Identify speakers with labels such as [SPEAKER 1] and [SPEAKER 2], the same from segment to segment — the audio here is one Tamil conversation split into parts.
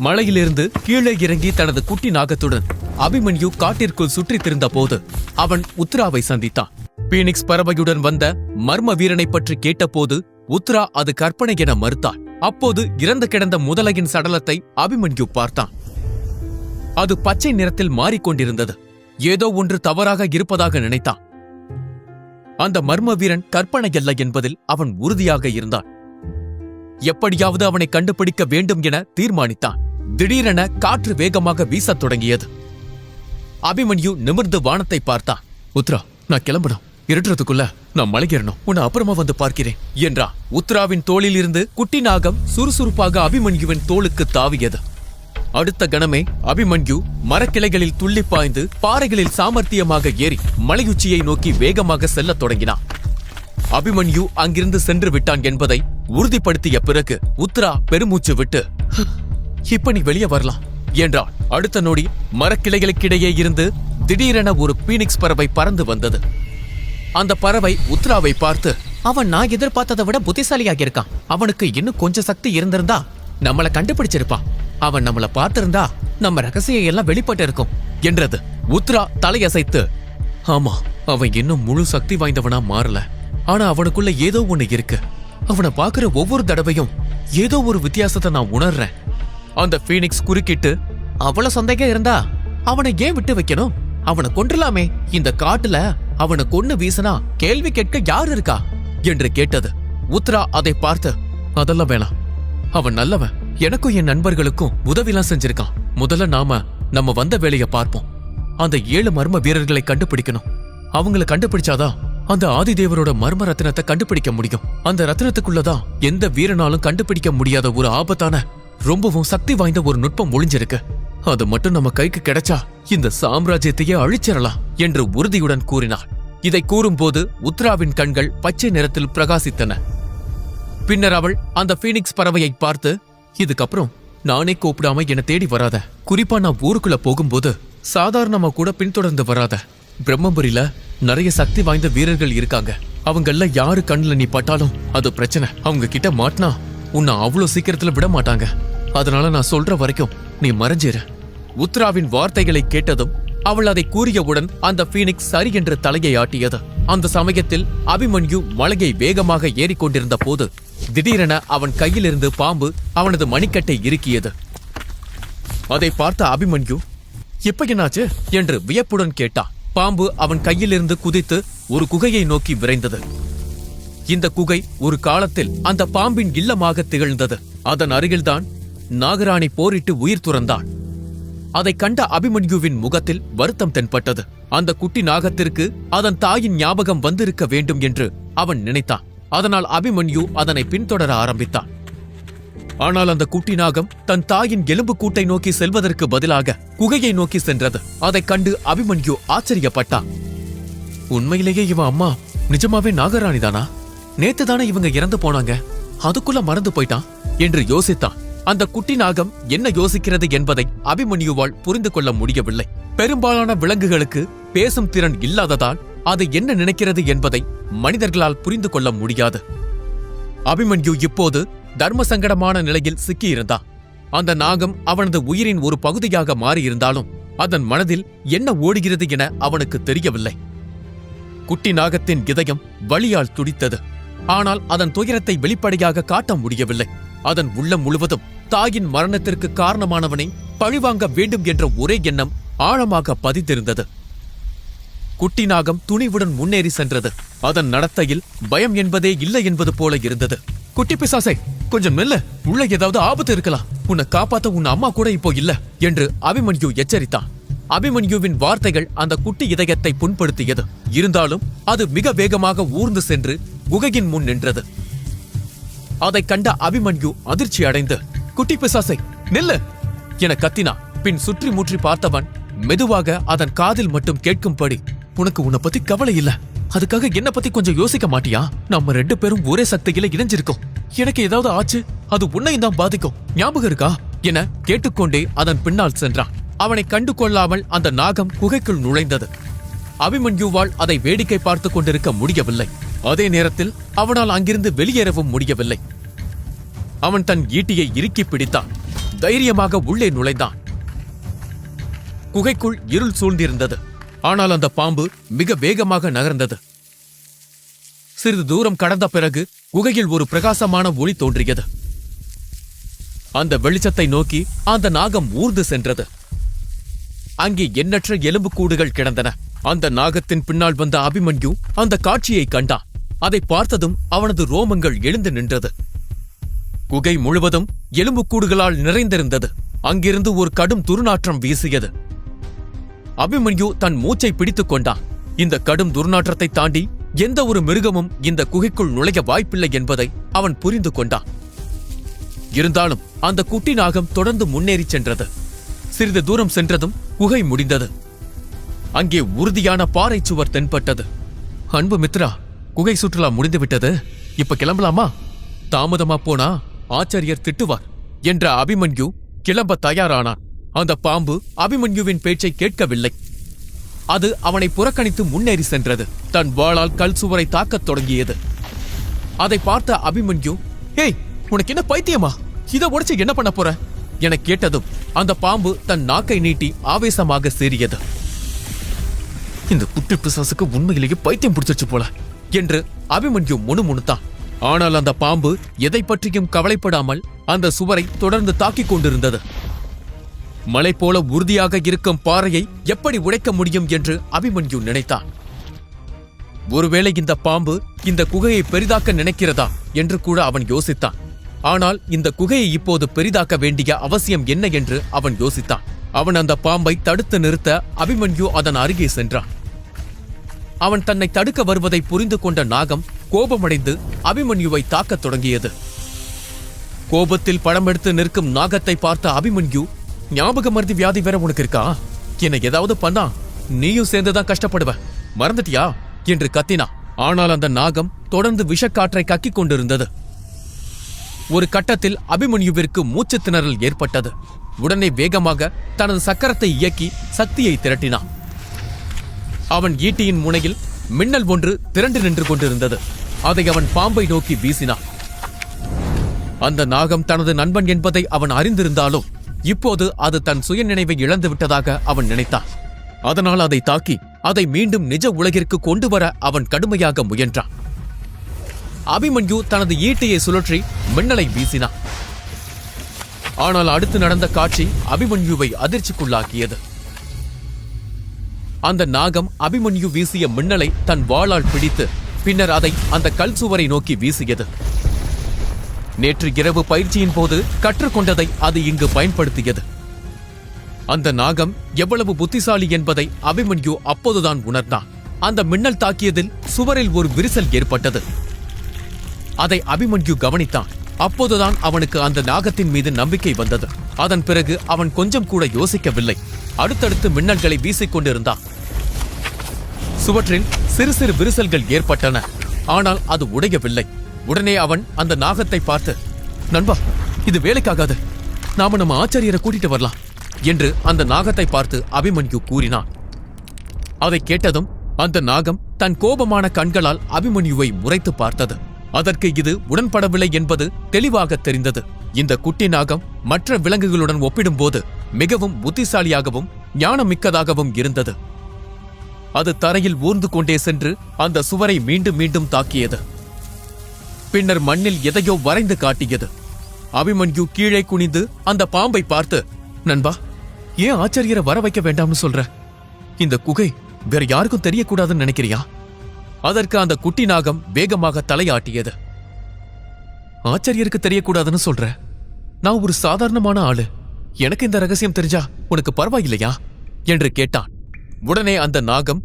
[SPEAKER 1] மலையிலிருந்து கீழே இறங்கி தனது குட்டி நாகத்துடன் அபிமன்யு காட்டிற்குள் சுற்றித் திரிந்த போது அவன் உத்ராவை சந்தித்தான். பீனிக்ஸ் பறவையுடன் வந்த மர்ம வீரனை பற்றி கேட்டபோது உத்ரா அது கற்பனை என மறுத்தாள். அப்போது இறந்து கிடந்த முதலையின் சடலத்தை அபிமன்யு பார்த்தான். அது பச்சை நிறத்தில் மாறிக்கொண்டிருந்தது. ஏதோ ஒன்று தவறாக இருப்பதாக நினைத்தான். அந்த மர்ம வீரன் கற்பனையல்ல என்பதில் அவன் உறுதியாக இருந்தான். எப்படியாவது அவனை கண்டுபிடிக்க வேண்டும் என தீர்மானித்தான். திடீரென காற்று வேகமாக வீசத் தொடங்கியது. அபிமன்யு நிமிர்ந்து வானத்தை பார்த்தான். உத்ரா, நான் கிளம்பணும். இருட்டுறதுக்குள்ள நான் மலையேறணும். உன்னை அப்புறமா வந்து பார்க்கிறேன் என்றான். உத்ராவின் தோளில் இருந்து குட்டி நாகம் சுறுசுறுப்பாக அபிமன்யுவின் தோளுக்கு தாவியது. அடுத்த கணமே அபிமன்யு மரக்கிளைகளில் துள்ளி பாய்ந்து பாறைகளில் சாமர்த்தியமாக ஏறி மலையுச்சியை நோக்கி வேகமாக செல்லத் தொடங்கினான். அபிமன்யு அங்கிருந்து சென்று விட்டான் என்பதை உறுதிப்படுத்திய பிறகு உத்ரா பெருமூச்சு விட்டு, இப்ப நீ வெளியே வரலாம் என்றாள். அடுத்த நொடி மரக்கிளைகளுக்கிடையே இருந்து திடீரென ஒரு பீனிக்ஸ் பறவை பறந்து வந்தது. அந்த பறவை உத்ராவை பார்த்து, அவன் நான் எதிர்பார்த்ததை விட புத்திசாலியாக இருக்கான். அவனுக்கு இன்னும் கொஞ்சம் சக்தி இருந்திருந்தா நம்மள கண்டுபிடிச்சிருப்பான். அவன் நம்மள பார்த்திருந்தா நம்ம ரகசியம் எல்லாம் வெளிப்பட்டு இருக்கும் என்றது. உத்ரா தலையசைத்து, ஆமா, அவன் இன்னும் முழு சக்தி வாய்ந்தவனா மாறல. ஆனா அவனுக்குள்ள ஏதோ ஒண்ணு இருக்கு. அவனை பாக்குற ஒவ்வொரு தடவையும் ஏதோ ஒரு வித்தியாசத்தை நான் உணர்றேன். அந்த பீனிக்ஸ் குறுக்கிட்டு, அவ்வளவு சந்தேகம் இருந்தா அவனை ஏன் விட்டு வைக்கணும்? அவனை கொன்றலாமே. இந்த காட்டுல அவனை கொன்னு வீசினா கேள்வி கேட்க யார் இருக்கா என்று கேட்டது. உத்ரா அதை பார்த்து, அதெல்லாம் வேணாம். அவன் நல்லவன். எனக்கும் என் நண்பர்களுக்கும் உதவிலாம் செஞ்சிருக்கான். முதல்ல நம்ம வந்த வேலைய பார்ப்போம். அந்த 7 மர்ம வீரர்களை கண்டுபிடிக்கணும். அவங்களை கண்டுபிடிச்சாதான் அந்த ஆதிதேவரோட மர்ம ரத்தினத்தை கண்டுபிடிக்க முடியும். அந்த ரத்தினத்துக்குள்ளதான் எந்த வீரனாலும் கண்டுபிடிக்க முடியாத ஒரு ஆபத்தான, ரொம்பவும் சக்தி வாய்ந்த ஒரு நுட்பம் ஒளிஞ்சிருக்கு. அது மட்டும் நம்ம கைக்கு கிடைச்சா இந்த சாம்ராஜ்யத்தையே அழிச்சிடலாம் என்று உறுதியுடன் கூறினாள். இதை கூறும்போது உத்ராவின் கண்கள் பச்சை நிறத்தில் பிரகாசித்தன. பின்னர் அவள் அந்த பீனிக்ஸ் பறவையை பார்த்து, இதுக்கப்புறம் நானே கூப்பிடாம என்னை தேடி வராத. குறிப்பா நான் ஊருக்குள்ள போகும்போது சாதாரணமா கூட பின்தொடர்ந்து வராத. பிரம்மபுரியில நிறைய சக்தி வாய்ந்த வீரர்கள் இருக்காங்க. அவங்கள யாரு கண்ணுல நீ பட்டாலும் அது பிரச்சனை. அவங்க கிட்ட மாட்டினா உன்னை அவ்வளவு சீக்கிரத்துல விட மாட்டாங்க. அதனால நான் சொல்ற வரைக்கும் நீ மறைஞ்சிரு. உத்ராவின் வார்த்தைகளை கேட்டதும் அவள் அதை கூறியவுடன் அந்த பீனிக்ஸ் சரி என்று தலையை ஆட்டியது. அந்த சமயத்தில் அபிமன்யு மலையை வேகமாக ஏறிக்கொண்டிருந்த போது திடீரென அவன் கையிலிருந்து பாம்பு அவனது மணிக்கட்டை இறுக்கியது. அதை பார்த்த அபிமன்யு, எப்ப என்னாச்சு என்று வியப்புடன் கேட்டான். பாம்பு அவன் கையிலிருந்து குதித்து ஒரு குகையை நோக்கி விரைந்தது. இந்த குகை ஒரு காலத்தில் அந்த பாம்பின் இல்லமாக திகழ்ந்தது. அதன் அருகில்தான் நாகராணி போரிட்டு உயிர் துறந்தாள். அதை கண்ட அபிமன்யுவின் முகத்தில் வருத்தம் தென்பட்டது. அந்த குட்டி நாகத்திற்கு அதன் தாயின் ஞாபகம் வந்திருக்க வேண்டும் என்று அவன் நினைத்தான். அதனால் அபிமன்யு அதனை பின்தொடர ஆரம்பித்தான். ஆனால் அந்த குட்டி நாகம் தன் தாயின் எலும்பு கூட்டை நோக்கி செல்வதற்கு பதிலாக குகையை நோக்கி சென்றது. அதைக் கண்டு அபிமன்யு ஆச்சரியப்பட்டான். உண்மையிலேயே இவன் அம்மா நிஜமாவே நாகராணிதானா? நேத்துதானே இவங்க இறந்து போனாங்க, அதுக்குள்ள மறந்து போயிட்டான் என்று யோசித்தான். அந்த குட்டி நாகம் என்ன யோசிக்கிறது என்பதை அபிமன்யுவால் புரிந்து கொள்ள முடியவில்லை. பெரும்பாலான விலங்குகளுக்கு பேசும் திறன் இல்லாததால் அது என்ன நினைக்கிறது என்பதை மனிதர்களால் புரிந்து கொள்ள முடியாது. அபிமன்யு இப்போது தர்ம சங்கடமான நிலையில் சிக்கியிருந்தான். அந்த நாகம் அவனது உயிரின் ஒரு பகுதியாக மாறியிருந்தாலும் அதன் மனதில் என்ன ஓடுகிறது என அவனுக்கு தெரியவில்லை. குட்டி நாகத்தின் இதயம் வலியால் துடித்தது. ஆனால் அதன் துயரத்தை வெளிப்படையாக காட்ட முடியவில்லை. அதன் உள்ளம் முழுவதும் தாயின் மரணத்திற்கு காரணமானவனை பழிவாங்க வேண்டும் என்ற ஒரே எண்ணம் ஆழமாக பதிந்திருந்தது. குட்டி நாகம் துணிவுடன் முன்னேறி சென்றது. அதன் நடத்தையில் பயம் என்பதே இல்லை என்பது போல இருந்தது. குட்டி பிசாசே, கொஞ்சம் மெல்ல, உள்ள ஏதாவது ஆபத்து இருக்கலாம். உன்னை காப்பாத்த உன் அம்மா கூட இப்போ இல்ல என்று அபிமன்யு எச்சரித்தான். அபிமன்யுவின் வார்த்தைகள் அந்த குட்டி இதயத்தை புண்படுத்தியது. இருந்தாலும் அது மிக வேகமாக ஊர்ந்து சென்று குகையின் முன் நின்றது. அதை கண்ட அபிமன்யு அதிர்ச்சி அடைந்து, குட்டி பிசாசை நில்லு என கத்தினான். பின் சுற்றி முற்றி பார்த்தவன் மெதுவாக அதன் காதில் மட்டும் கேட்கும்படி, உனக்கு உன்னை பத்தி கவலை இல்ல, அதுக்காக என்ன பத்தி கொஞ்சம் யோசிக்க மாட்டியா? நம்ம 2 பேரும் ஒரே சக்தியில இணைஞ்சிருக்கோம். எனக்கு ஏதாவது ஆச்சு அது உன்னையும் தான் பாதிக்கும், ஞாபகம் இருக்கா என கேட்டுக்கொண்டே அதன் பின்னால் சென்றான். அவனை கண்டு கொள்ளாமல் அந்த நாகம் குகைக்குள் நுழைந்தது. அபிமன்யுவால் அதை வேடிக்கை பார்த்து கொண்டிருக்க முடியவில்லை. அதே நேரத்தில் அவனால் அங்கிருந்து வெளியேறவும் முடியவில்லை. அவன் தன் ஈட்டியை இறுக்கி பிடித்தான். தைரியமாக உள்ளே நுழைந்தான். குகைக்குள் இருள் சூழ்ந்திருந்தது. ஆனால் அந்த பாம்பு மிக வேகமாக நகர்ந்தது. சிறிது தூரம் கடந்த பிறகு குகையில் ஒரு பிரகாசமான ஒளி தோன்றியது. அந்த வெளிச்சத்தை நோக்கி அந்த நாகம் ஊர்ந்து சென்றது. அங்கே எண்ணற்ற எலும்புக்கூடுகள் கிடந்தன. அந்த நாகத்தின் பின்னால் வந்த அபிமன்யு அந்த காட்சியை கண்டான். அதை பார்த்ததும் அவனது ரோமங்கள் எழுந்து நின்றது. குகை முழுவதும் எலும்புக்கூடுகளால் நிறைந்திருந்தது. அங்கிருந்து ஒரு கடும் துர்நாற்றம் வீசியது. அபிமன்யு தன் மூச்சை பிடித்துக் கொண்டான். இந்த கடும் துர்நாற்றத்தை தாண்டி எந்த ஒரு மிருகமும் இந்த குகைக்குள் நுழைய வாய்ப்பில்லை என்பதை அவன் புரிந்து கொண்டான். இருந்தாலும் அந்த குட்டி நாகம் தொடர்ந்து முன்னேறி சென்றது. சிறிது தூரம் சென்றதும் குகை முடிந்தது. அங்கே உறுதியான பாறை சுவர் தென்பட்டது. அன்பு மித்ரா, குகை சுற்றுலா முடிந்துவிட்டது. இப்ப கிளம்பலாமா? தாமதமா போனா ஆச்சாரியர் திட்டுவார் என்ற அபிமன்யு கிளம்ப தயாரானான். அந்த பாம்பு அபிமன்யுவின் பேச்சை கேட்கவில்லை. அது அவனை புறக்கணித்து முன்னேறி சென்றது. தன் வாளால் கல் சுவரை தாக்கத் தொடங்கியது. அதை பார்த்த அபிமன்யு, "ஏய், உனக்கு என்ன பைத்தியமா? இதை உடைச்சு என்ன பண்ண போற?" என கேட்டதும் அந்த பாம்பு தன் நாக்கை நீட்டி ஆவேசமாக சீறியது. இந்த குட்டி பிசாசுக்கு உண்மையிலேயே பைத்தியம் பிடிச்சிருச்சு போல என்று அபிமன்யு முணுமுணுத்தான். ஆனால் அந்த பாம்பு எதை பற்றியும் கவலைப்படாமல் அந்த சுவரை தொடர்ந்து தாக்கிக் கொண்டிருந்தது. மலை போல உறுதியாக இருக்கும் பாறையை எப்படி உடைக்க முடியும் என்று அபிமன்யு நினைத்தான். ஒருவேளை இந்த பாம்பு இந்த குகையை பெரிதாக்க நினைக்கிறதா என்று கூட அவன் யோசித்தான். ஆனால் இந்த குகையை இப்போது பெரிதாக்க வேண்டிய அவசியம் என்ன என்று அவன் யோசித்தான். அவன் அந்த பாம்பை தடுத்து நிறுத்த அபிமன்யு அதன் அருகே சென்றான். அவன் தன்னை தடுக்க வருவதை புரிந்து கொண்ட நாகம் கோபமடைந்து அபிமன்யுவை தாக்கத் தொடங்கியது. கோபத்தில் படம் எடுத்து நிற்கும் நாகத்தை பார்த்த அபிமன்யு, "ஞாபக மருதி வியாதி வேற உனக்கு இருக்கா? என்ன ஏதாவது பண்ணா நீயும் சேர்ந்துதான் கஷ்டப்படுவ, மறந்துட்டியா?" என்று கத்தினான். ஆனால் அந்த நாகம் தொடர்ந்து விஷக்காற்றை கக்கிக் கொண்டிருந்தது. ஒரு கட்டத்தில் அபிமன்யுவிற்கு மூச்சு திணறல் ஏற்பட்டது. உடனே வேகமாக தனது சக்கரத்தை இயக்கி சக்தியை திரட்டினான். அவன் ஈட்டியின் முனையில் மின்னல் ஒன்று திரண்டு நின்று கொண்டிருந்தது. அதை அவன் பாம்பை நோக்கி வீசினான். அந்த நாகம் தனது நண்பன் என்பதை அவன் அறிந்திருந்தாலும் இப்போது அது தன் சுயநினைவை இழந்து விட்டதாக அவன் நினைத்தான். அதனால் அதை தாக்கி அதை மீண்டும் நிஜ உலகிற்கு கொண்டு வர அவன் கடுமையாக முயன்றான். அபிமன்யு தனது ஈட்டியை சுழற்றி மின்னலை வீசினான். ஆனால் அடுத்து நடந்த காட்சி அபிமன்யுவை அதிர்ச்சிக்குள்ளாக்கியது. அந்த நாகம் அபிமன்யு வீசிய மின்னலை தன் வாளால் பிடித்து பின்னர் அதை அந்த கல் சுவரை நோக்கி வீசியது. நேற்று இரவு பயிற்சியின் போது கற்றுக்கொண்டதை அது இங்கு பயன்படுத்தியது. அந்த நாகம் எவ்வளவு புத்திசாலி என்பதை அபிமன்யு அப்போதுதான் உணர்ந்தான். அந்த மின்னல் தாக்கியதில் சுவரில் ஒரு விரிசல் ஏற்பட்டது. அதை அபிமன்யு கவனித்தான். அப்போதுதான் அவனுக்கு அந்த நாகத்தின் மீது நம்பிக்கை வந்தது. அதன் பிறகு அவன் கொஞ்சம் கூட யோசிக்கவில்லை. அடுத்தடுத்து மின்னல்களை வீசிக்கொண்டிருந்தான். சுவற்றில் சிறு சிறு விரிசல்கள் ஏற்பட்டன. ஆனால் அது உடையவில்லை. உடனே அவன் அந்த நாகத்தை பார்த்து, "நண்பா, இது வேலைக்காகாது. நாம நம்ம ஆச்சாரியரை கூட்டிட்டு வரலாம்" என்று அந்த நாகத்தை பார்த்து அபிமன்யு கூறினான். அதை கேட்டதும் அந்த நாகம் தன் கோபமான கண்களால் அபிமன்யுவை முறைத்து பார்த்தது. அதற்கு இது உடன்படவில்லை என்பது தெளிவாக தெரிந்தது. இந்த குட்டி நாகம் மற்ற விலங்குகளுடன் ஒப்பிடும்போது மிகவும் புத்திசாலியாகவும் ஞானமிக்கதாகவும் இருந்தது. அது தரையில் ஊர்ந்து கொண்டே சென்று அந்த சுவரை மீண்டும் மீண்டும் தாக்கியது. பின்னர் மண்ணில் எதையோ வரைந்து காட்டியது. அபிமன்யு கீழே குனிந்து அந்த பாம்பை பார்த்து, "நண்பா, ஏன் ஆச்சாரியரை வர வைக்க வேண்டாம்னு சொல்ற? இந்த குகை வேற யாருக்கும் தெரியக்கூடாதுன்னு நினைக்கிறியா?" அதற்கு அந்த குட்டி நாகம் வேகமாக தலையாட்டியது. "ஆச்சாரியருக்கு தெரியக்கூடாதுன்னு சொல்ற? நான் ஒரு சாதாரணமான ஆளு. எனக்கு இந்த ரகசியம் தெரிஞ்சா உனக்கு பரவாயில்லையா?" என்று கேட்டான். உடனே அந்த நாகம்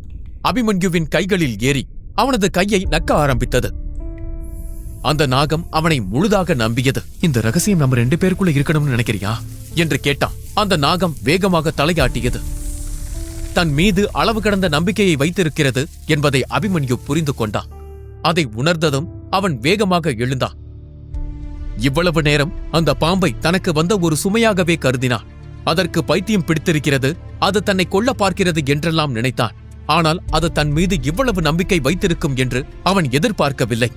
[SPEAKER 1] அபிமன்யுவின் கைகளில் ஏறி அவனது கையை நக்க ஆரம்பித்தது. அந்த நாகம் அவனை முழுதாக நம்பியது. "இந்த ரகசியம் நம்ம 2 பேருக்குள்ள இருக்கணும்னு நினைக்கிறியா?" என்று கேட்டான். அந்த நாகம் வேகமாக தலையாட்டியது. தன் மீது அளவு கடந்த நம்பிக்கையை வைத்திருக்கிறது என்பதை அபிமன்யு புரிந்து கொண்டான். அதை உணர்ந்ததும் அவன் வேகமாக எழுந்தான். இவ்வளவு நேரம் அந்த பாம்பை தனக்கு வந்த ஒரு சுமையாகவே கருதினான். அதற்கு பைத்தியம் பிடித்திருக்கிறது, அது தன்னை கொல்ல பார்க்கிறது என்றெல்லாம் நினைத்தான். ஆனால் அது தன் மீது இவ்வளவு நம்பிக்கை வைத்திருக்கும் என்று அவன் எதிர்பார்க்கவில்லை.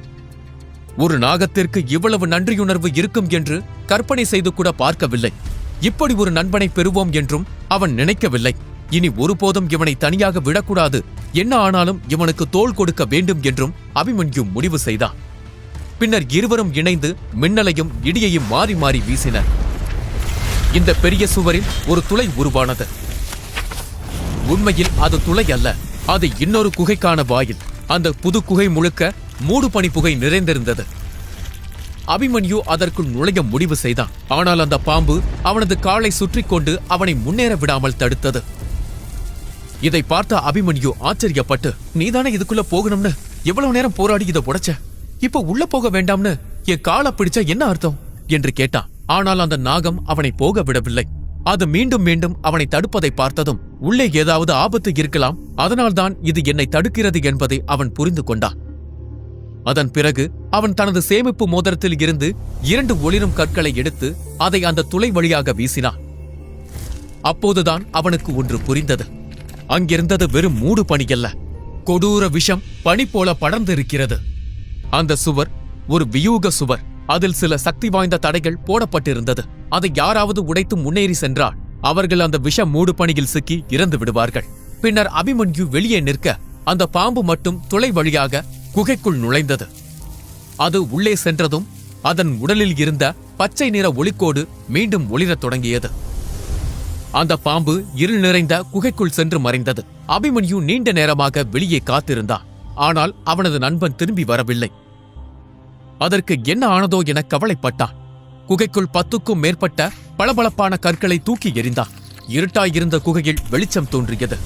[SPEAKER 1] ஒரு நாகத்திற்கு இவ்வளவு நன்றியுணர்வு இருக்கும் என்று கற்பனை செய்து கூட பார்க்கவில்லை. இப்படி ஒரு நண்பனை பெறுவோம் என்றும் அவன் நினைக்கவில்லை. இனி ஒருபோதும் இவனை தனியாக விடக்கூடாது, என்ன ஆனாலும் இவனுக்கு தோள் கொடுக்க வேண்டும் என்றும் அபிமன்யு முடிவு செய்தான். பின்னர் இருவரும் இணைந்து மின்னலையும் இடியையும் மாறி மாறி வீசினர். இந்த பெரிய சுவரில் ஒரு துளை உருவானது. உண்மையில் அது துளை அல்ல, அது இன்னொரு குகைக்கான வாயில். அந்த புது குகை முழுக்க மூடுபனி புகை நிறைந்திருந்தது. அபிமன்யு அதற்குள் நுழைய முடிவு செய்தான். ஆனால் அந்த பாம்பு அவனது காலை சுற்றி கொண்டு அவனை முன்னேற விடாமல் தடுத்தது. இதை பார்த்த அபிமன்யு ஆச்சரியப்பட்டு, நீதானே இதுக்குள்ள போகணும்னு எவ்வளவு நேரம் போராடி இதை உடைச்ச, இப்ப உள்ள போக வேண்டாம்னு என் காலை பிடிச்ச என்ன அர்த்தம் என்று கேட்டான். ஆனால் அந்த நாகம் அவனை போக விடவில்லை. அது மீண்டும் மீண்டும் அவனை தடுப்பதை பார்த்ததும் உள்ளே ஏதாவது ஆபத்து இருக்கலாம், அதனால்தான் இது என்னை தடுக்கிறது என்பதை அவன் புரிந்து கொண்டான். அதன் பிறகு அவன் தனது சேமிப்பு மோதிரத்தில் இருந்து 2 ஒளிரும் கற்களை எடுத்து அதை அந்த துளை வழியாக வீசினான். அப்போதுதான் அவனுக்கு ஒன்று புரிந்தது. அங்கிருந்தது வெறும் மூடு பனியல்ல, கொடூர விஷம் பனி போல படர்ந்திருக்கிறது. அந்த சுவர் ஒரு வியூக சுவர். அதில் சில சக்தி வாய்ந்த தடைகள் போடப்பட்டிருந்தது. அதை யாராவது உடைத்து முன்னேறி சென்றால் அவர்கள் அந்த விஷ மூடு பனியில் சிக்கி இறந்து விடுவார்கள். பின்னர் அபிமன்யு வெளியே நிற்க அந்த பாம்பு மட்டும் துளை வழியாக குகைக்குள் நுழைந்தது. அது உள்ளே சென்றதும் அதன் உடலில் இருந்த பச்சை நிற ஒளிக்கோடு மீண்டும் ஒளிரத் தொடங்கியது. அந்த பாம்பு இருள் நிறைந்த குகைக்குள் சென்று மறைந்தது. அபிமன்யு நீண்ட நேரமாக வெளியே காத்திருந்தான். ஆனால் அவனது நண்பன் திரும்பி வரவில்லை. அதற்கு என்ன ஆனதோ என கவலைப்பட்டான். குகைக்குள் 10க்கும் மேற்பட்ட பளபளப்பான கற்களை தூக்கி எறிந்தான். இருட்டாயிருந்த குகையில் வெளிச்சம் தோன்றியது.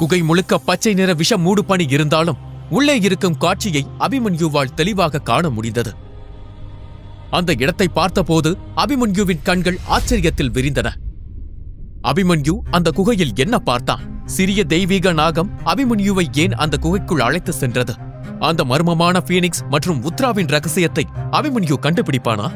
[SPEAKER 1] குகை முழுக்க பச்சை நிற விஷ மூடு பனி இருந்தாலும் உள்ளே இருக்கும் காட்சியை அபிமன்யுவால் தெளிவாக காண முடிந்தது. அந்த இடத்தை பார்த்தபோது அபிமன்யுவின் கண்கள் ஆச்சரியத்தில் விரிந்தன. அபிமன்யு அந்த குகையில் என்ன பார்த்தான்? சிறிய தெய்வீக நாகம் அபிமன்யுவை ஏன் அந்த குகைக்குள் அழைத்து சென்றது? அந்த மர்மமான பீனிக்ஸ் மற்றும் உத்ராவின் ரகசியத்தை அபிமன்யு கண்டுபிடிப்பானா?